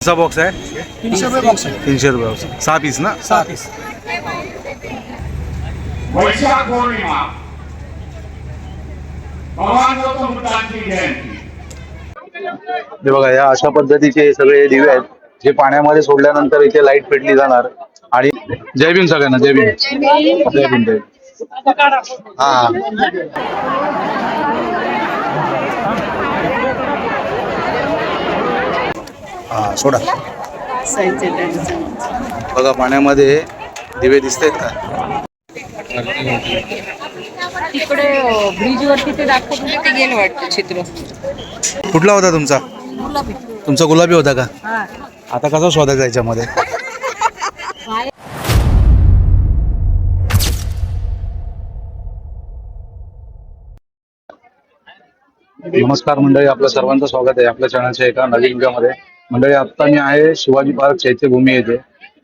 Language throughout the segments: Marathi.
सा बॉक्स आहे 300 रुपये बॉक्स आहे. 300 रुपये बॉक्स 6 पीस ना 6 पीस. वैशाख पौर्णिमा भगवान गौतम बुद्धांची जयंती. हे बघा या अशा पद्धतीचे सगळे दिवे आहेत जे पाण्यामध्ये सोडल्यानंतर इथे लाईट पेटली जाणार. आणि जय भीम सगळ्यांना. जय भीम जय भीम जय भीम. हा हा सोडा. बघा पाण्यामध्ये दिवे दिसतात का. तिकडे ब्रिज वरती ते दाखवत होते ते गेलं वाटतं चित्र. कुठला होता तुमचा. गुलाबी. तुमचा गुलाबी होता का. हा. आता कसा शोधायचा याच्यामध्ये. नमस्कार मंडळी, आपलं सर्वांचं स्वागत आहे आपल्या चॅनलच्या एका नवीन व्हिडिओमध्ये. मंडळी आता मी आहे शिवाजी पार्क चैत्यभूमी येथे.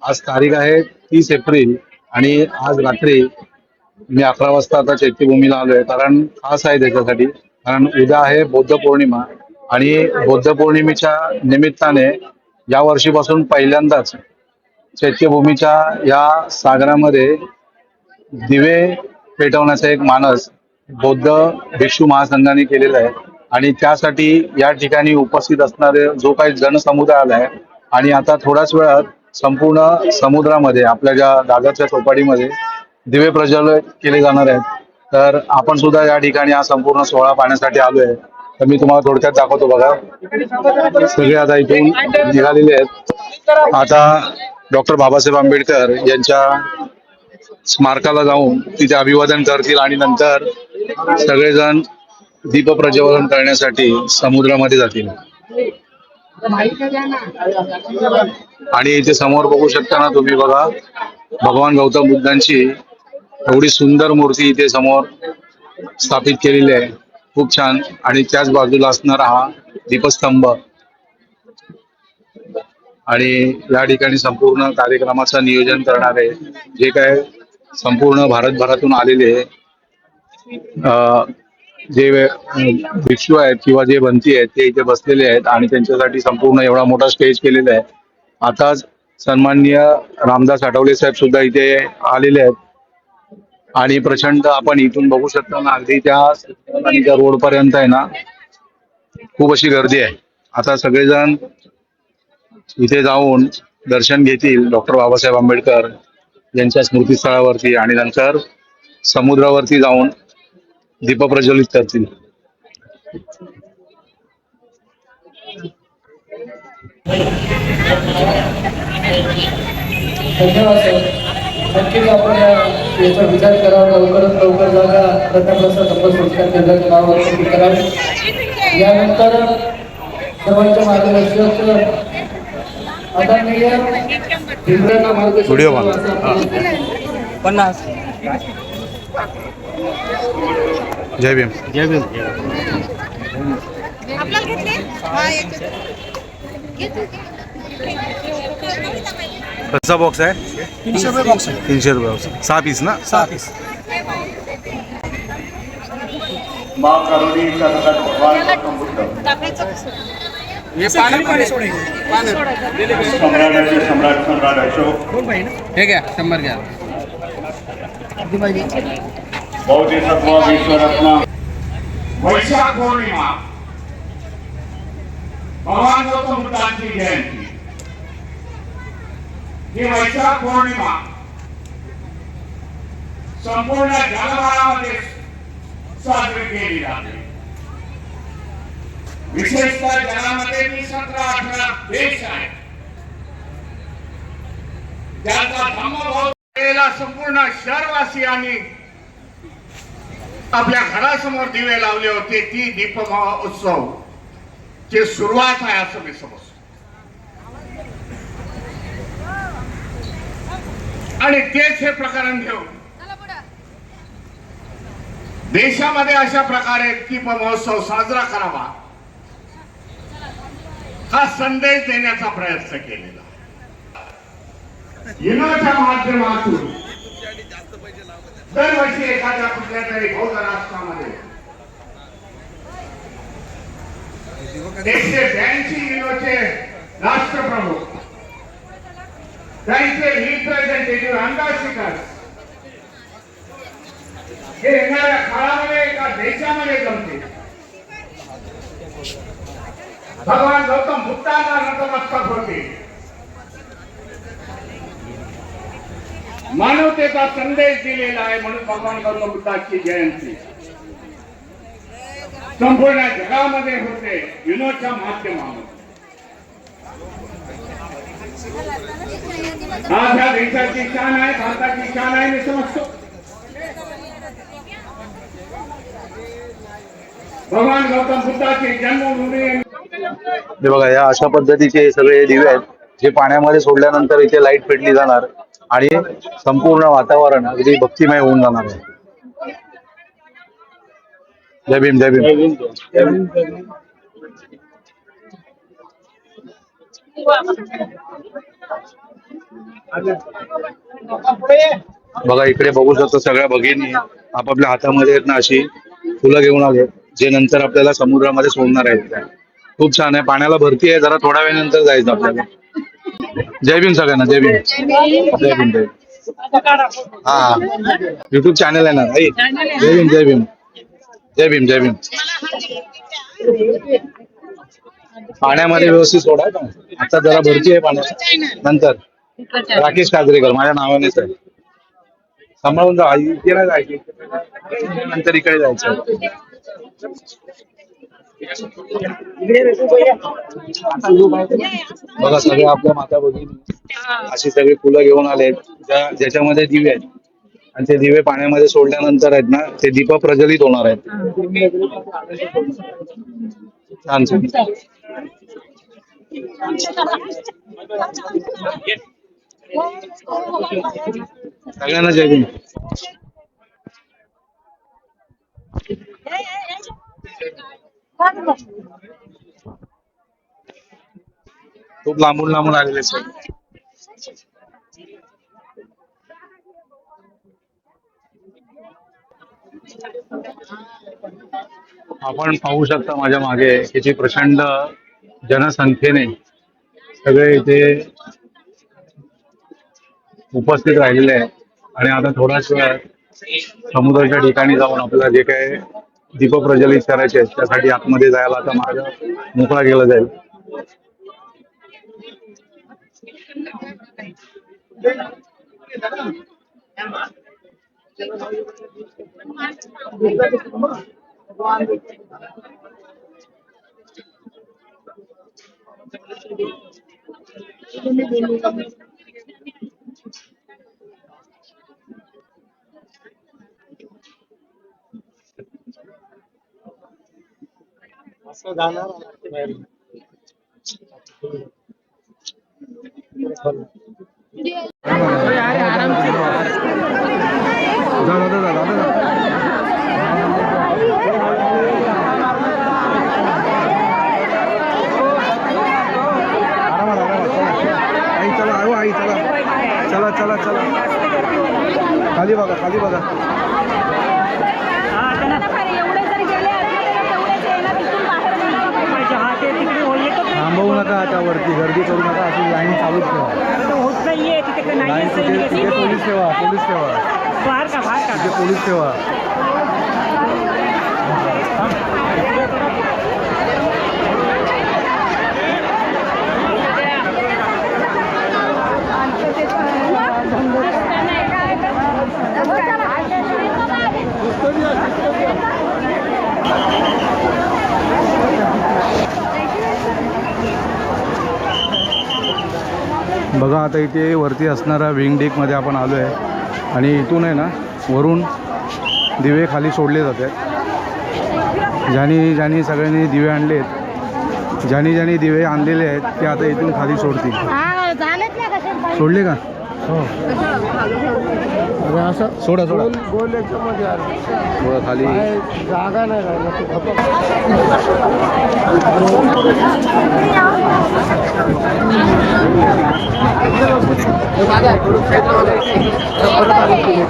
आज तारीख आहे 30 एप्रिल आणि आज रात्री मी 11 वाजता आता चैत्यभूमीला आलोय. कारण खास आहे त्याच्यासाठी, कारण उद्या आहे बौद्ध पौर्णिमा आणि बौद्ध पौर्णिमेच्या निमित्ताने या वर्षीपासून पहिल्यांदाच चैत्यभूमीच्या या सागरामध्ये दिवे पेटवण्याचा एक मानस बौद्ध भिक्षू महासंघाने केलेला आहे. आणि त्यासाठी या ठिकाणी उपस्थित असणारे जो काही जनसमुदाय आला आहे आणि आता थोड्याच वेळात संपूर्ण समुद्रामध्ये आपल्या ज्या दादरच्या चौपाटीमध्ये दिवे प्रज्वलित केले जाणार आहेत. तर आपण सुद्धा या ठिकाणी हा संपूर्ण सोहळा पाहण्यासाठी आलोय. तर मी तुम्हाला थोडक्यात दाखवतो. बघा सगळे आता इथून निघालेले आहेत. आता डॉक्टर बाबासाहेब आंबेडकर यांच्या स्मारकाला जाऊन तिथे अभिवादन करतील आणि नंतर सगळेजण दीप प्रज्वलन करण्यासाठी समुद्रामध्ये जातील. आणि इथे समोर बघू शकता ना तुम्ही, बघा भगवान गौतम बुद्धांची एवढी सुंदर मूर्ती इथे समोर स्थापित केलेली आहे. खूप छान. आणि त्याच बाजूला असणारा हा दीपस्तंभ. आणि या ठिकाणी संपूर्ण कार्यक्रमाचं नियोजन करणारे जे काय संपूर्ण भारतभरातून आलेले जे भिक्षू आहेत किंवा जे बनती आहेत ते इथे बसलेले आहेत आणि त्यांच्यासाठी संपूर्ण एवढा मोठा स्टेज केलेला आहे. आताच सन्माननीय रामदास आठवले साहेब सुद्धा इथे आलेले आहेत. आणि प्रचंड आपण इथून बघू शकता ना, अगदी त्या रोड पर्यंत आहे ना खूप अशी गर्दी आहे. आता सगळेजण इथे जाऊन दर्शन घेतील डॉक्टर बाबासाहेब आंबेडकर यांच्या स्मृतीस्थळावरती आणि नंतर समुद्रावरती जाऊन दीप प्रज्वलित करतील. धन्यवाद सर. नक्कीच आपण याचा विचार करावा. लवकरात लवकर जागा प्रथमप्रसाद संस्कार केंद्राच्या नावावर करावी. यानंतर सर्वांच्या मार्गदर्शक आदरणीय व्हिडिओ बघा. 50. जय भीम. जय भीम. कसा बॉक्स आहे 300 रुपये बॉक्स आहे. 300 रुपये बॉक्स 6 पीस ना 6 पीस. माँ करुणी सदगत भगवान गौतम बुद्ध हे पाणी सोडे. सम्राटाचे सम्राट अशोक हे घ्या 100 घ्या. बौद्धिसत्व विश्वरत्न. वैशाख पौर्णिमा भगवान गौतम बुद्धांची जयंती. ही वैशाख पौर्णिमा संपूर्ण जगभरामध्ये साजरी केली जाते. विशेषतः जगामध्ये 17-18 देश आहेत ज्यांचा धम्मभाव संपूर्ण शहरवासियांनी आपल्या घरासमोर दिवे लावले होते. ती दीप महोत्सव ची सुरुवात आहे असं मी समजतो. आणि तेच हे प्रकरण घेऊन देशामध्ये अशा प्रकारे दीप महोत्सव साजरा करावा हा संदेश देण्याचा प्रयत्न केलेला. युनोच्या माध्यमातून दरवर्षी एखाद्या कुठल्या तरी बौद्ध राष्ट्रामध्ये 182 किलोचे राष्ट्रप्रमुख, त्यांचे रिप्रेझेंटेटिव्ह अँबॅसिडर हे येणाऱ्या काळामध्ये एका देशामध्ये जमते. भगवान गौतम बुद्धांना नतमस्तक होते. मानवतेचा संदेश दिलेला आहे म्हणून भगवान गौतम बुद्धाची जयंती संपूर्ण जगामध्ये होते विनोदच्या माध्यमातून. आज या देशाची शान आहे, भारताची शान आहे मी समजतो. भगवान गौतम बुद्धाची जन्मभूमी. हे बघा, या अशा पद्धतीचे सगळे दिवे आहेत जे पाण्यामध्ये सोडल्यानंतर इथे लाईट पेटली जाणार आणि संपूर्ण वातावरण अगदी भक्तिमय होऊन जाणार आहे. जय भीम, जय भीम. बघा, इकडे बघू शकतो सगळ्या भगिनी आपापल्या हातामध्ये आहेत ना अशी फुलं घेऊन आले, जे नंतर आपल्याला समुद्रामध्ये सोडणार आहेत. खूप छान आहे. पाण्याला भरती आहे, जरा थोड्या वेळानंतर जायचं आपल्याला. जय भीम सगळ्यांना. जय भीम, जय भीम, जय भीम. हा, युट्यूब चॅनल आहे ना. जय भीम, जय भीम, जय भीम, जय भीम. पाण्यामध्ये व्यवस्थित सोडा का. आता जरा भरती आहे पाण्यात. नंतर राकेश काजरेकर माझ्या नावानेच आहे. सांभाळून जा. इथे नाही जायचं, नंतर इकडे जायचं. बघा, सगळे आपल्या माता भगिनी अशी सगळी फुलं घेऊन आले ज्याच्यामध्ये दिवे आहेत आणि ते दिवे पाण्यामध्ये सोडल्यानंतर आहेत ना ते दीप प्रज्वलित होणार आहेत. छान छान. सगळ्यांना जय भीम. खूप लांबून लांबून आलेले सर. आपण पाहू शकता माझ्या मागे किती प्रचंड जनसंख्येने सगळे इथे उपस्थित राहिलेले आहेत. आणि आता थोडाच वेळ समुद्राच्या ठिकाणी जाऊन आपल्याला जे काही दीप प्रज्वलित करायचे आहेत त्यासाठी आतमध्ये जायला आता मार्ग मोकळा केला जाईल. चला चला चला, खाली बघा, खाली बघा. थांबवू नका आता, वरती गर्दी करू नका, अशी लाईन चालूच ठेवा. लाईन तिथे पोलीस ठेवा, पोलीस ठेवा, तिथे पोलीस ठेवा. बघा, आता इथे वरती असणारा विंग डेकमध्ये आपण आलो आहे आणि इथून आहे ना वरून दिवे खाली सोडले जातात. ज्यांनी सगळ्यांनी दिवे आणले आहेत, ज्यांनी दिवे आणलेले आहेत ते आता इथून खाली सोडतील. सोडले का? हो, असं सोडा सोडा. थोडं खाली जागा नाही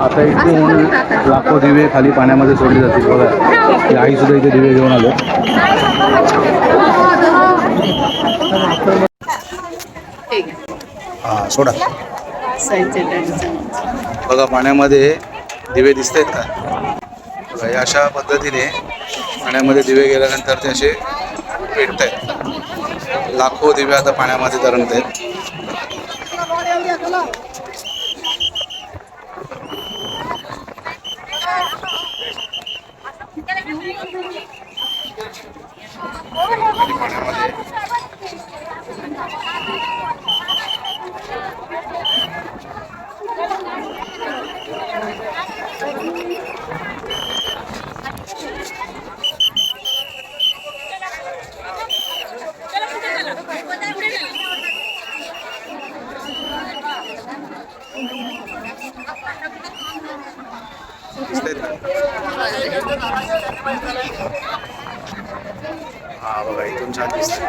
आता इथून लाखो दिवे खाली पाण्यामध्ये सोडले जातील. बघा, आई सुद्धा इथे दिवे घेऊन आलो. हा सोडा. बघा पाण्यामध्ये दिवे दिसत आहेत का? बघा या अशा पद्धतीने पाण्यामध्ये दिवे गेल्यानंतर ते असे पेटत आहेत. लाखो दिवे आता पाण्यामध्ये तरंगत आहेत. हा बघा इथून छान दिसत.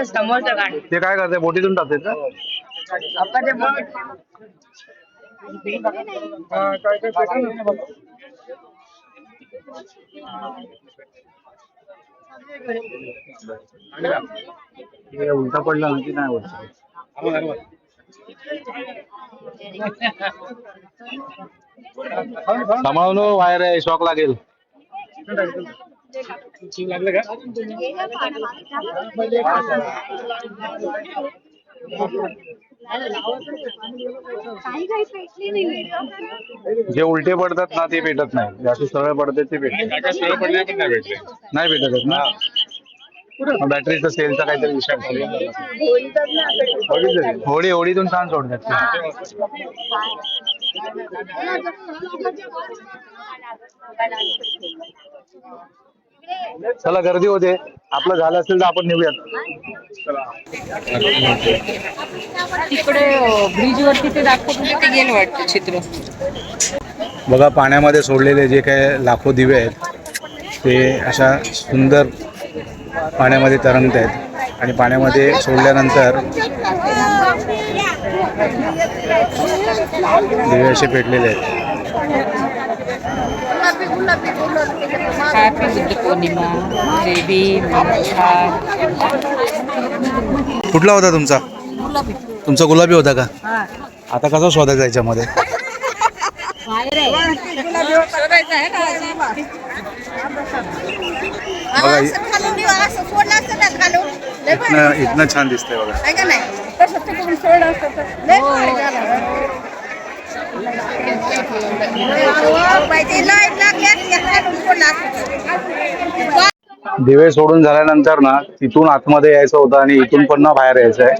समोरचं गाडी ते काय करते? बोटीतून टाकतात का? हे उलटा पडला ना की नाही होत. सांभाळून वायर आहे, शॉक लागेल. जे उलटे पडतात ना ते पेटत नाही. जास्त सरळ पडते ते पेटत. सरळ पडले पण नाही भेटले. नाही भेटत आहेत ना. बॅटरीचा सेलचा काहीतरी विषय होडीतून छान सोडतात. चला गर्दी होते. आपलं झालं असेल तर आपण निघूयात. तिकडे ब्रिज वरती ते दाखवत होते ते गेलं वाटतं चित्र. बघा पाण्यामध्ये सोडलेले जे काही लाखो दिवे आहेत ते अशा सुंदर पाण्यामध्ये तरंगत आहेत आणि पाण्यामध्ये सोडल्यानंतर दिवे असे पेटलेले आहेत. हॅपी बुद्ध पौर्णिमा. जय भीम. कुठला होता तुमचा? तुमचा गुलाबी होता का? आता कसा शोधायचा याच्यामध्ये? बघा इथनं छान दिसतंय बघा. दिवे सोडून झाल्यानंतर ना तिथून आतमध्ये यायचं होतं आणि इथून पण ना बाहेर यायचं आहे.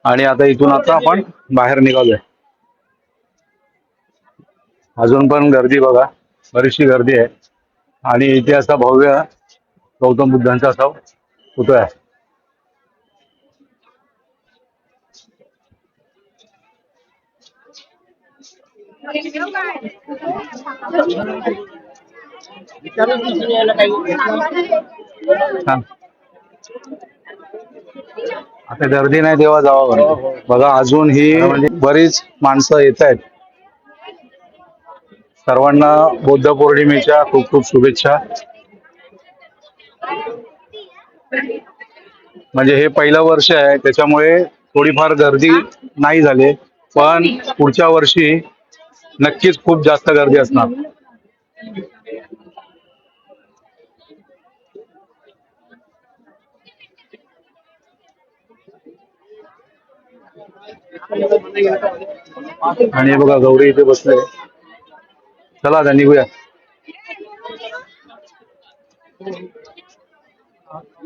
आणि आता इथून आता आपण बाहेर निघालोय. अजून पण गर्दी बघा, बरीचशी गर्दी आहे. आणि इथे असा भव्य गौतम बुद्धांचा असा पुतळा आहे. छान. आता गर्दी नाही तेव्हा जावं. बघा अजून ही म्हणजे बरीच माणसं येत आहेत. सर्वांना बुद्ध पौर्णिमेच्या खूप खूप शुभेच्छा. म्हणजे हे पहिलं वर्ष आहे त्याच्यामुळे थोडीफार गर्दी नाही झाली, पण पुढच्या वर्षी नक्कीच खूप जास्त गर्दी असणार. आणि बघा गौरी इथे बसले. चला आता निघूया.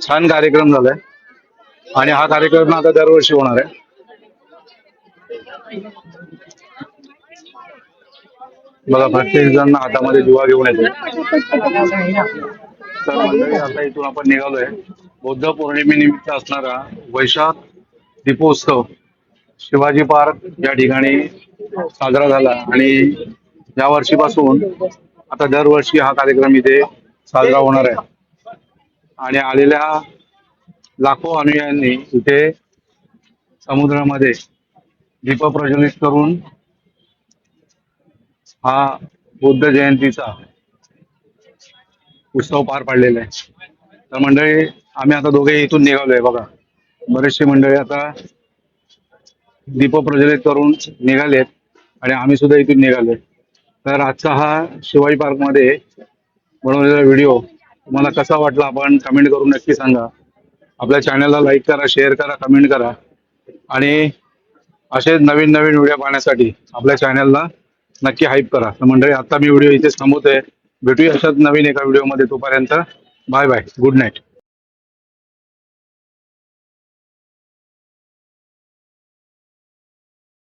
छान कार्यक्रम झालाय आणि हा कार्यक्रम आता दरवर्षी होणार आहे. बघा प्रत्येक जण हातामध्ये दिवा घेऊन येतो. तर मंडळी आता इथून आपण निघालोय. बुद्ध पौर्णिमेनिमित्त असणारा वैशाख दीपोत्सव शिवाजी पार्क या ठिकाणी साजरा झाला आणि या वर्षीपासून आता दरवर्षी हा कार्यक्रम इथे साजरा होणार आहे. आणि आलेल्या लाखो अनुयायांनी इथे समुद्रामध्ये दीप प्रज्वलित करून हा बुद्ध जयंतीचा उत्सव पार पाडलेला आहे. तर मंडळी आम्ही आता दोघे इथून निघालोय बघा. बरेचसे मंडळी आता दीप प्रज्वलित करून निघालेत आणि आम्ही सुद्धा इथून निघालोय. तर आजचा हा शिवाजी पार्क मध्ये बनवलेला व्हिडिओ तुम्हाला कसा वाटला आपण कमेंट करून नक्की सांगा. आपल्या चॅनलला लाईक करा, शेअर करा, कमेंट करा आणि असे नवीन नवीन व्हिडिओ पाहण्यासाठी आपल्या चॅनलला नक्की हाईप करा. तर मंडळी आता मी व्हिडिओ इथेच थांबवतोय. भेटूया अशाच नवीन एका व्हिडिओमध्ये. तोपर्यंत बाय बाय, गुड नाईट.